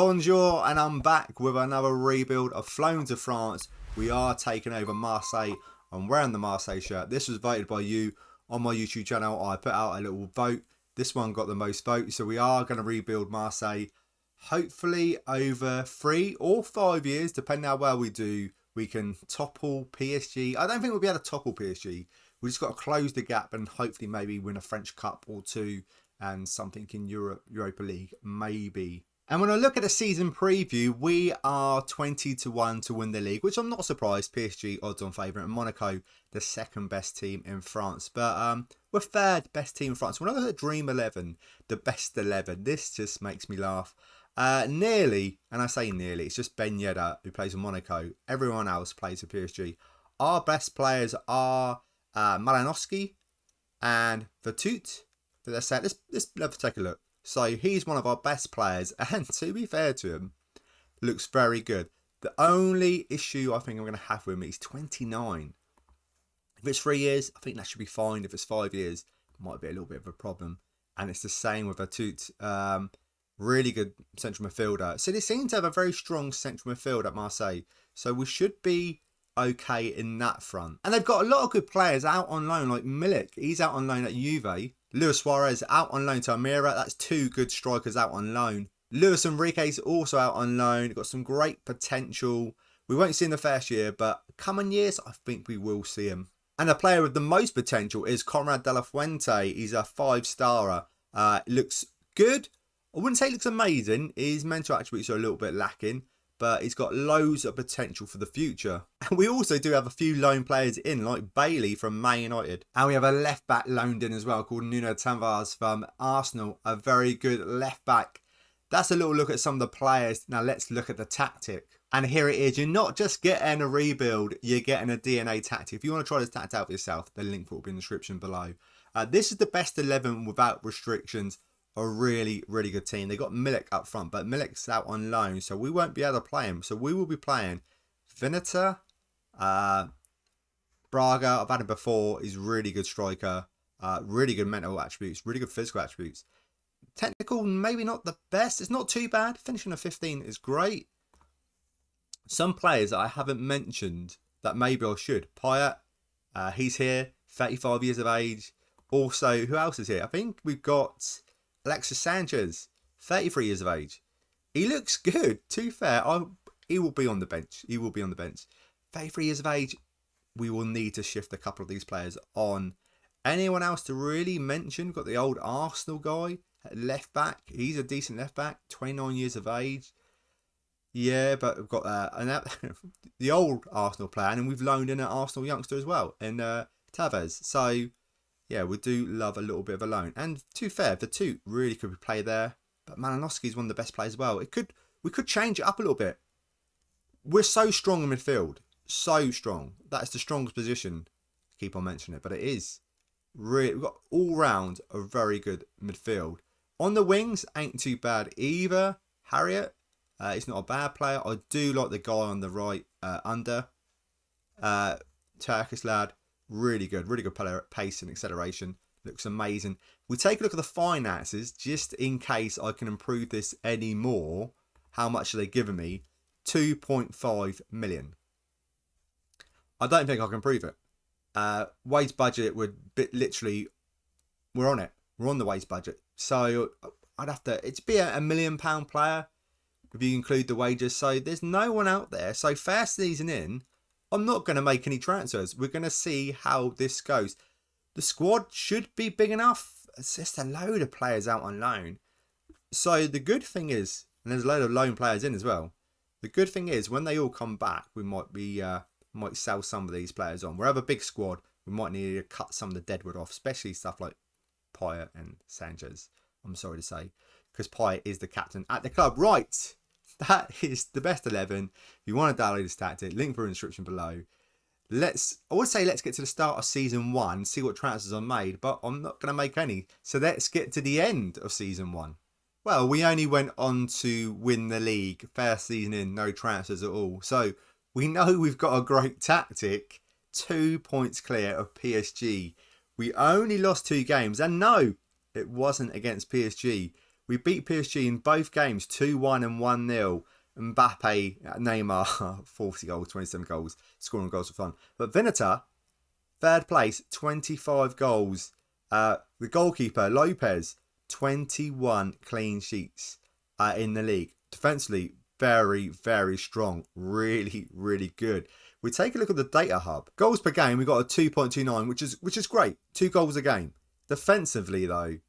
Bonjour, and I'm back with another rebuild. I've flown to France. We are taking over Marseille. I'm wearing the Marseille shirt. This was voted by you on my YouTube channel. I put out a little vote. This one got the most votes, so we are going to rebuild Marseille. Hopefully over 3 or 5 years, depending how well we do, we can topple PSG. I don't think we'll be able to topple PSG. We just got to close the gap and hopefully maybe win a French Cup or two and something in Europa League, maybe. And when I look at the season preview, we are 20-1 to win the league, which I'm not surprised. PSG odds on favourite, and Monaco the second best team in France. But we're third best team in France. When I look at Dream 11, the best 11, this just makes me laugh. Nearly, and I say nearly, it's just Ben Yedder who plays for Monaco. Everyone else plays for PSG. Our best players are Malinowski and Vertut. Let's take a look. So he's one of our best players, and to be fair to him, looks very good. The only issue I think I'm going to have with him is 29. If it's 3 years, I think that should be fine. If it's 5 years, it might be a little bit of a problem. And it's the same with Vertut. Really good central midfielder. So they seem to have a very strong central midfield at Marseille. So we should be okay in that front. And they've got a lot of good players out on loan, like Milik. He's out on loan at Juve. Luis Suarez out on loan to Almeria. That's 2 good strikers out on loan. Luis Enrique's also out on loan. Got some great potential. We won't see him the first year, but coming years, I think we will see him. And the player with the most potential is Conrad de la Fuente. He's a 5-starer. Looks good. I wouldn't say he looks amazing. His mental attributes are a little bit lacking, but he's got loads of potential for the future. And we also do have a few loan players in, like Bailey from Man United. And we have a left back loaned in as well, called Nuno Tavares from Arsenal. A very good left back. That's a little look at some of the players. Now let's look at the tactic. And here it is. You're not just getting a rebuild, you're getting a DNA tactic. If you want to try this tactic out for yourself, the link will be in the description below. This is the best 11 without restrictions. A really, really good team. They got Milik up front, but Milik's out on loan, so we won't be able to play him. So we will be playing Vinata, Braga. I've had him before. He's a really good striker. Really good mental attributes. Really good physical attributes. Technical, maybe not the best. It's not too bad. Finishing a 15 is great. Some players that I haven't mentioned that maybe I should. Payet, he's here. 35 years of age. Also, who else is here? I think we've got Alexis Sanchez, 33 years of age. He looks good. To be fair, he will be on the bench. He will be on the bench. 33 years of age. We will need to shift a couple of these players on. Anyone else to really mention? We've got the old Arsenal guy at left back. He's a decent left back. 29 years of age. Yeah, but we've got the old Arsenal player, and we've loaned in an Arsenal youngster as well, in Tavares. So yeah, we do love a little bit of a loan. And to be fair, the 2 really could be played there. But Malinowski is one of the best players as well. We could change it up a little bit. We're so strong in midfield. So strong. That's the strongest position. Keep on mentioning it, but it is. Really, we've got all round a very good midfield. On the wings, ain't too bad either. Harriet, he's not a bad player. I do like the guy on the right under. Turkish lad. Really good player at pace and acceleration. Looks amazing. We take a look at the finances, just in case I can improve this any more. How much are they giving me? 2.5 million. I don't think I can improve it. Wage budget would literally, we're on it. We're on the wage budget. So I'd have to, it'd be a £1 million player if you include the wages. So there's no one out there. So first season in, I'm not going to make any transfers. We're going to see how this goes. The squad should be big enough. It's just a load of players out on loan. So the good thing is, and there's a load of loan players in as well. The good thing is, when they all come back, we might sell some of these players on. We have a big squad. We might need to cut some of the deadwood off, especially stuff like Payet and Sanchez. I'm sorry to say, because Payet is the captain at the club. Right. That is the best 11. If you want to download this tactic, link for the description below. I would say let's get to the start of season 1, see what transfers are made, but I'm not going to make any. So let's get to the end of season 1. Well, we only went on to win the league. First season in, no transfers at all. So we know we've got a great tactic. 2 points clear of PSG. We only lost 2 games. And no, it wasn't against PSG. We beat PSG in both games 2-1 and 1-0. Mbappe, Neymar, 40 goals, 27 goals, scoring goals for fun. But Vinata, third place, 25 goals. The goalkeeper, Lopez, 21 clean sheets in the league. Defensively, very, very strong. Really, really good. We take a look at the data hub. Goals per game, we got a 2.29, which is great. 2 goals a game. Defensively, though,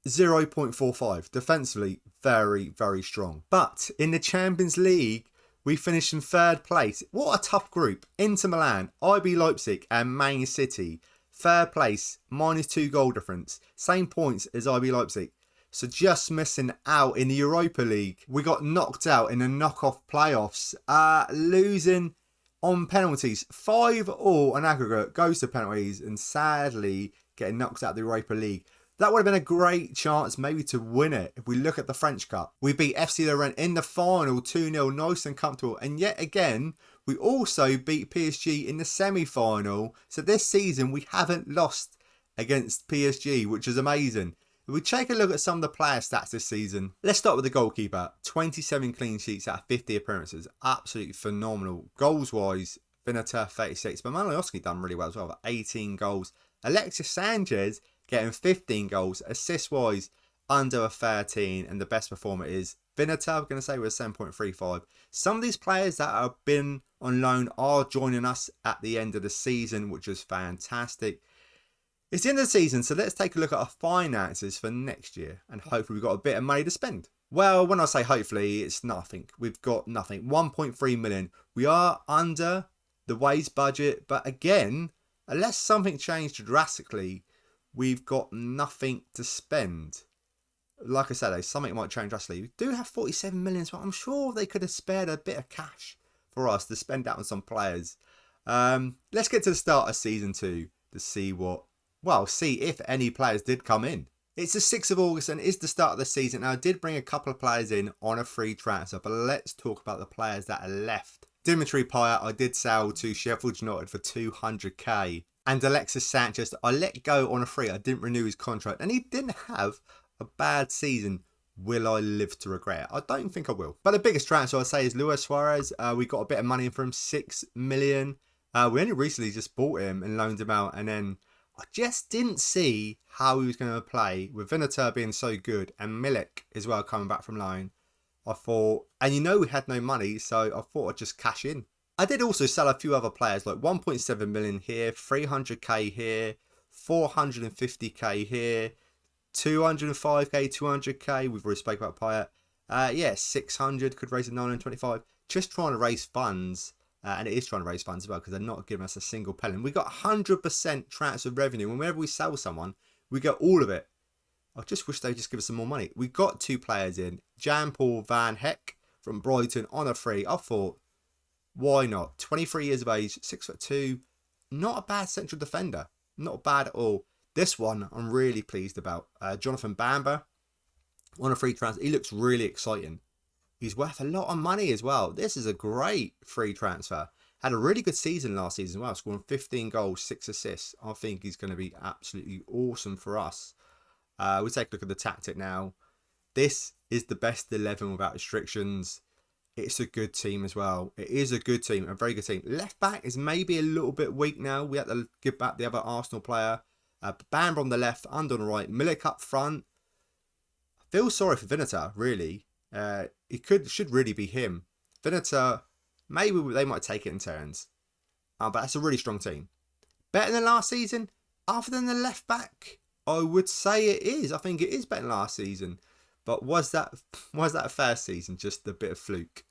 0.45. Defensively, very, very strong. But in the Champions League, we finished in third place. What a tough group. Inter Milan, IB Leipzig and Man City. Third place, -2 goal difference. Same points as IB Leipzig. So just missing out in the Europa League. We got knocked out in the knockoff playoffs. Losing on penalties. 5-all on aggregate. Goes to penalties and sadly getting knocked out of the Europa League. That would have been a great chance maybe to win it if we look at the French Cup. We beat FC Lorient in the final 2-0, nice and comfortable. And yet again, we also beat PSG in the semi-final. So this season, we haven't lost against PSG, which is amazing. If we take a look at some of the player stats this season, let's start with the goalkeeper. 27 clean sheets out of 50 appearances. Absolutely phenomenal. Goals-wise, Vinata, 36. But Malinowski done really well as well, with 18 goals. Alexis Sanchez getting 15 goals. Assist-wise, under a 13. And the best performer is Vinata, I'm going to say, with a 7.35. Some of these players that have been on loan are joining us at the end of the season, which is fantastic. It's the end of the season, so let's take a look at our finances for next year. And hopefully we've got a bit of money to spend. Well, when I say hopefully, it's nothing. We've got nothing. 1.3 million. We are under the wage budget. But again, unless something changed drastically, we've got nothing to spend. Like I said, though, something might change drastically. We do have 47 million, so I'm sure they could have spared a bit of cash for us to spend out on some players. Let's get to the start of season 2 to see if any players did come in. It's the 6th of August and it's the start of the season. Now, I did bring a couple of players in on a free transfer, but let's talk about the players that are left. Dimitri Payet, I did sell to Sheffield United for 200k. And Alexis Sanchez, I let go on a free. I didn't renew his contract. And he didn't have a bad season. Will I live to regret it? I don't think I will. But the biggest transfer I'd say is Luis Suarez. We got a bit of money in for him, 6 million. We only recently just bought him and loaned him out. And then I just didn't see how he was going to play with Vinata being so good and Milik as well coming back from loan. I thought, and we had no money, so I thought I'd just cash in. I did also sell a few other players, like 1.7 million here, 300k here, 450k here, 205k, 200k. We've already spoke about Payet. 600 could raise a 925. Just trying to raise funds. And it is trying to raise funds as well because they're not giving us a single penny. We got 100% transfer revenue. And whenever we sell someone, we get all of it. I just wish they'd just give us some more money. We got 2 players in. Jan-Paul Van Heck from Brighton on a free. I thought, why not? 23 years of age, 6'2". Not a bad central defender. Not bad at all. This one I'm really pleased about. Jonathan Bamba on a free transfer. He looks really exciting. He's worth a lot of money as well. This is a great free transfer. Had a really good season last season as well, scoring 15 goals, 6 assists. I think he's going to be absolutely awesome for us. We'll take a look at the tactic now. This is the best 11 without restrictions. It's a good team as well. It is a good team, a very good team. Left back is maybe a little bit weak now. We have to give back the other Arsenal player. Bamber on the left, under on the right. Milik up front. I feel sorry for Vinata, really. It should really be him. Vinata, maybe they might take it in turns. But that's a really strong team. Better than last season? Other than the left back, I would say it is. I think it is better than last season. But was that a first season just a bit of fluke?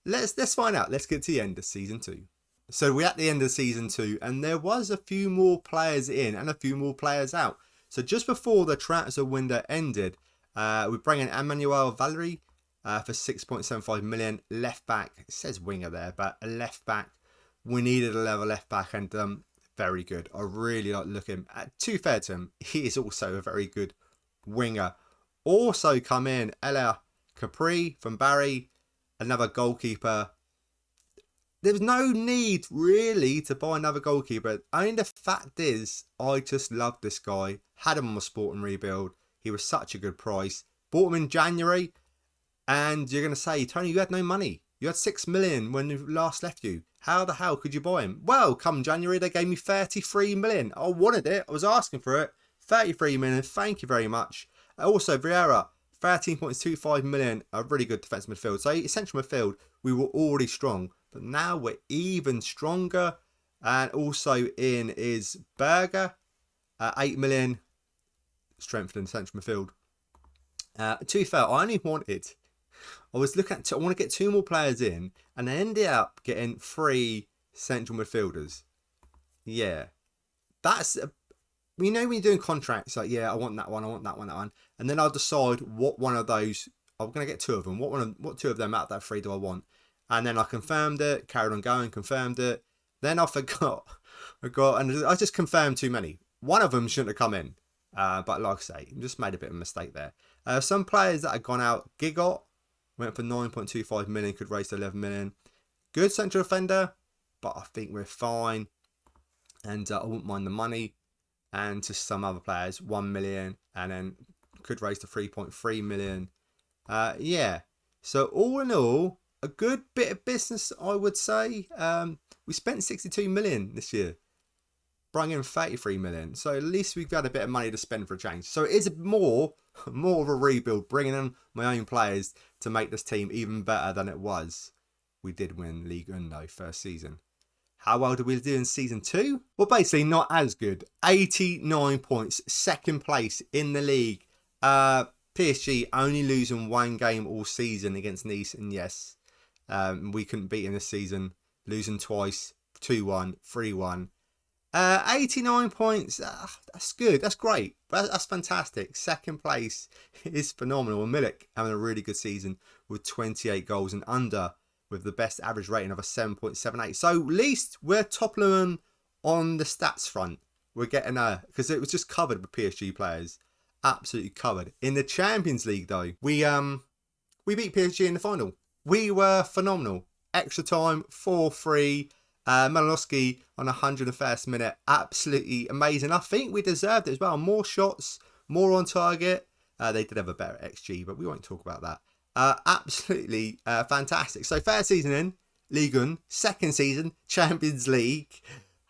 Let's find out. Let's get to the end of season 2. So we're at the end of season 2, and there was a few more players in and a few more players out. So just before the transfer window ended, we bring in Emmanuel Valery for 6.75 million. Left back, it says winger there, but a left back. We needed a level left back, and very good. I really like looking. To fair to him, he is also a very good winger. Also come in Ella Capri from Barry, another goalkeeper. There was no need really to buy another goalkeeper. Only the fact is, I just love this guy. Had him on my sport and rebuild. He was such a good price. Bought him in January, and you're going to say, Tony, you had no money. You had 6 million when he last left you. How the hell could you buy him? Well, come January, they gave me 33 million. I wanted it. I was asking for it. 33 million. Thank you very much. Also, Vieira, 13.25 million. A really good defensive midfield. So, central midfield, we were already strong. But now we're even stronger. And also in is Berger. 8 million. Strengthened central midfield. To be fair, I only wanted... I was looking at... I want to get 2 more players in. And I ended up getting 3 central midfielders. Yeah. That's... You know when you're doing contracts, like, yeah, I want that one, I want that one, that one. And then I'll decide what one of those... I'm going to get 2 of them. What 2 of them out of that 3 do I want? And then I confirmed it, carried on going, confirmed it. Then I forgot. And I just confirmed too many. One of them shouldn't have come in. But like I say, just made a bit of a mistake there. Some players that have gone out. Gigot went for 9.25 million, could raise to 11 million. Good central defender, but I think we're fine. And I wouldn't mind the money. And to some other players, 1 million, and then could raise to 3.3 million. Yeah. So all in all, a good bit of business, I would say. We spent 62 million this year, bringing in 33 million. So at least we've got a bit of money to spend for a change. So it is more of a rebuild, bringing in my own players to make this team even better than it was. We did win Ligue 1 though, first season. How well did we do in season 2? Well, basically not as good. 89 points, second place in the league. PSG only losing 1 game all season against Nice, and yes, we couldn't beat him this season. Losing twice, 2-1, 3-1. 89 points, that's good, that's great, that's fantastic. Second place is phenomenal. And Milik having a really good season with 28 goals and under, with the best average rating of a 7.78. So at least we're toppling on the stats front. We're getting because it was just covered with PSG players, absolutely covered. In the Champions League though, we beat PSG in the final. We were phenomenal. Extra time, 4-3. Malinowski on 101st minute, absolutely amazing. I think we deserved it as well. More shots, more on target. They did have a better XG, but we won't talk about that. Absolutely fantastic. So first season in Ligue 1, second season Champions League.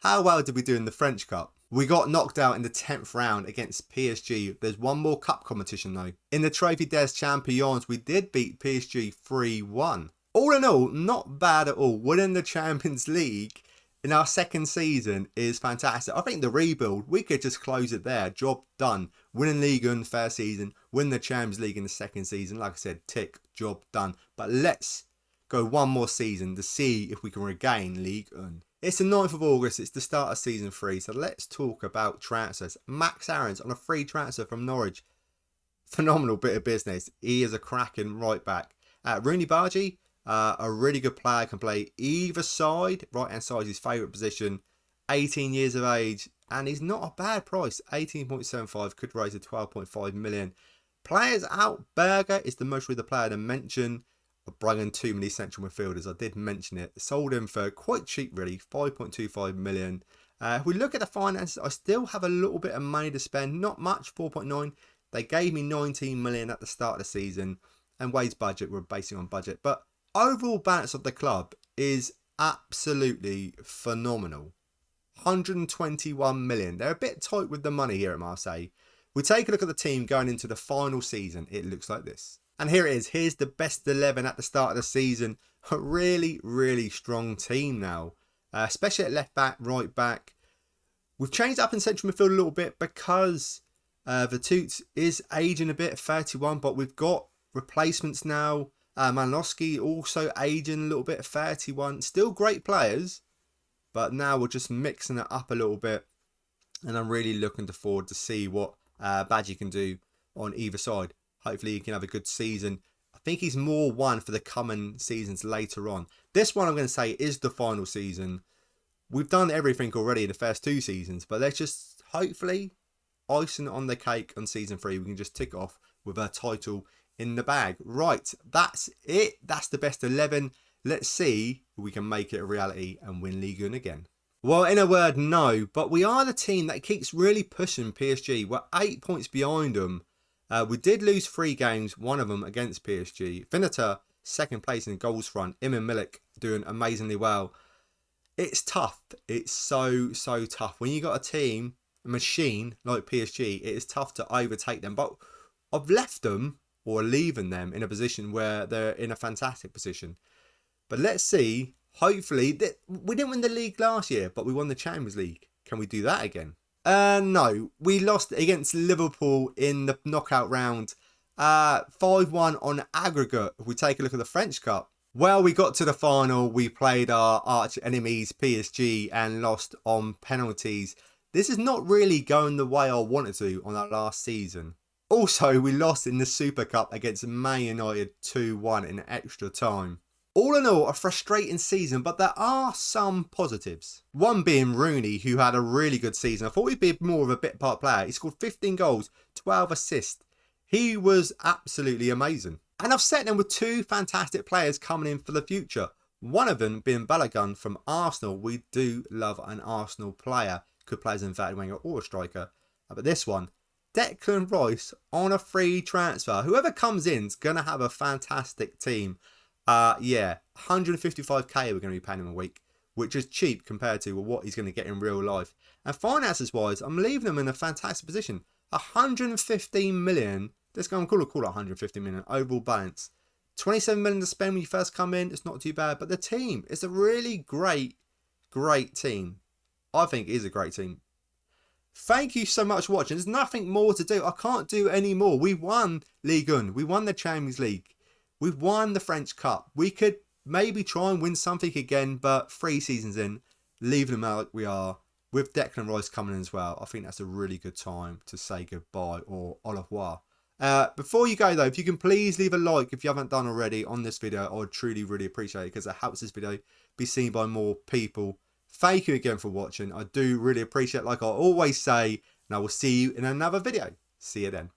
How well did we do in the French Cup? We got knocked out in the 10th round against PSG. There's one more cup competition though. In the Trophée des Champions, we did beat PSG 3-1. All in all, not bad at all. Winning the Champions League in our second season is fantastic. I think the rebuild, we could just close it there. Job done. Winning Ligue 1 first season, win the Champions League in the second season. Like I said, tick, job done. But let's go one more season to see if we can regain Ligue 1. It's the 9th of August. It's the start of season 3. So let's talk about transfers. Max Aarons on a free transfer from Norwich. Phenomenal bit of business. He is a cracking right back. Rooney Bargy. A really good player, can play either side. Right hand side is his favourite position. 18 years of age, and he's not a bad price. 18.75, could raise to 12.5 million. Players out. Berger is the most worthy player to mention. I brought in too many central midfielders. I did mention it. Sold him for quite cheap, really. 5.25 million. If we look at the finances, I still have a little bit of money to spend. Not much, 4.9. They gave me 19 million at the start of the season, and Wade's budget, we're basing on budget, but overall balance of the club is absolutely phenomenal. 121 million. They're a bit tight with the money here at Marseille. We take a look at the team going into the final season. It looks like this. And here it is. Here's the best 11 at the start of the season. A really, really strong team now. Especially at left back, right back. We've changed up in central midfield a little bit because Vertut is aging a bit, 31. But we've got replacements now. Malinowski also aging a little bit, 31. Still great players, but now we're just mixing it up a little bit, and I'm really looking forward to see what Badgie can do on either side. Hopefully he can have a good season. I think he's more one for the coming seasons later on. This one I'm going to say is the final season. We've done everything already in the first 2 seasons, but let's just hopefully icing on the cake on season 3. We can just tick off with a title in the bag. Right, that's it. That's the best 11. Let's see if we can make it a reality and win Ligue 1 again. Well, in a word, no. But we are the team that keeps really pushing PSG. We're 8 points behind them. We did lose 3 games, one of them against PSG. Vinata, second place in goals front. Iman Milik doing amazingly well. It's tough. It's so tough. When you got a team, a machine like PSG, it is tough to overtake them. But I've left them, or leaving them, in a position where they're in a fantastic position. But let's see. Hopefully, we didn't win the league last year, but we won the Champions League. Can we do that again? No. We lost against Liverpool in the knockout round. 5-1 on aggregate. If we take a look at the French Cup. Well, we got to the final. We played our arch enemies, PSG, and lost on penalties. This is not really going the way I wanted to on our last season. Also, we lost in the Super Cup against Man United 2-1 in extra time. All in all, a frustrating season, but there are some positives. One being Rooney, who had a really good season. I thought he'd be more of a bit part player. He scored 15 goals, 12 assists. He was absolutely amazing. And I've set them with 2 fantastic players coming in for the future. One of them being Balogun from Arsenal. We do love an Arsenal player. Could play as an inverted winger or a striker. But this one, Declan Rice on a free transfer. Whoever comes in is going to have a fantastic team. Yeah, 155k we're going to be paying him a week, which is cheap compared to what he's going to get in real life. And finances wise, I'm leaving him in a fantastic position. 115 million. Let's go and call it 150 million overall balance. 27 million to spend when you first come in. It's not too bad, but the team is a really great team. I think it is a great team. Thank you so much for watching. There's nothing more to do. I can't do any more. We won Ligue 1. We won the Champions League. We've won the French Cup. We could maybe try and win something again, but 3 seasons in, leaving them out like we are, with Declan Rice coming in as well, I think that's a really good time to say goodbye or au revoir. Before you go though, if you can please leave a like if you haven't done already on this video, I would truly really appreciate it because it helps this video be seen by more people. Thank you again for watching. I do really appreciate it, like I always say, and I will see you in another video. See you then.